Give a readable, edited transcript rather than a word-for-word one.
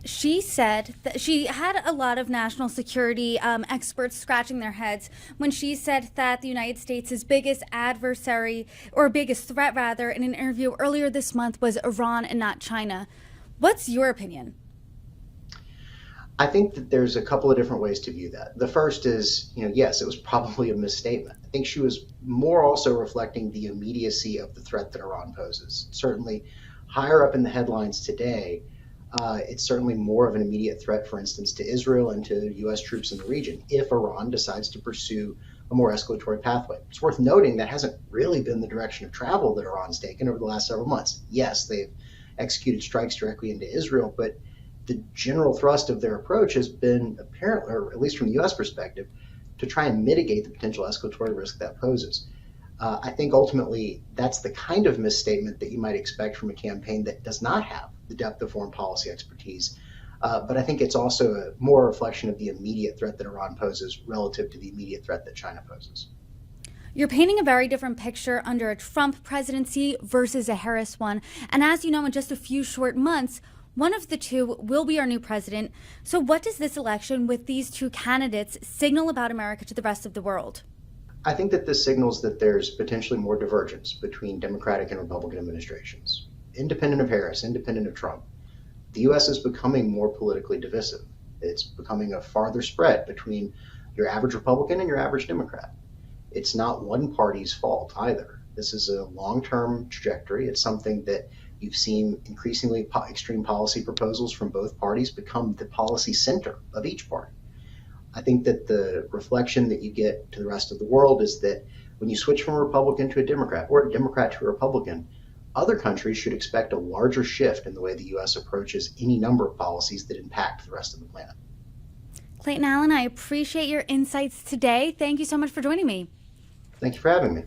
She said that she had a lot of national security experts scratching their heads when she said that the United States' biggest adversary, or biggest threat rather, in an interview earlier this month was Iran and not China. What's your opinion? I think that there's a couple of different ways to view that. The first is, yes, it was probably a misstatement. I think she was more also reflecting the immediacy of the threat that Iran poses. Certainly, higher up in the headlines today, it's certainly more of an immediate threat, for instance, to Israel and to U.S. troops in the region if Iran decides to pursue a more escalatory pathway. It's worth noting that hasn't really been the direction of travel that Iran's taken over the last several months. Yes, they've executed strikes directly into Israel, but the general thrust of their approach has been apparently, or at least from the U.S. perspective, to try and mitigate the potential escalatory risk that poses. I think ultimately that's the kind of misstatement that you might expect from a campaign that does not have the depth of foreign policy expertise. But I think it's also more a reflection of the immediate threat that Iran poses relative to the immediate threat that China poses. You're painting a very different picture under a Trump presidency versus a Harris one. And as you know, in just a few short months, one of the two will be our new president. So what does this election with these two candidates signal about America to the rest of the world? I think that this signals that there's potentially more divergence between Democratic and Republican administrations. Independent of Harris, independent of Trump, the U.S. is becoming more politically divisive. It's becoming a farther spread between your average Republican and your average Democrat. It's not one party's fault either. This is a long-term trajectory. It's something that you've seen increasingly extreme policy proposals from both parties become the policy center of each party. I think that the reflection that you get to the rest of the world is that when you switch from a Republican to a Democrat or a Democrat to a Republican, other countries should expect a larger shift in the way the U.S. approaches any number of policies that impact the rest of the planet. Clayton Allen, I appreciate your insights today. Thank you so much for joining me. Thank you for having me.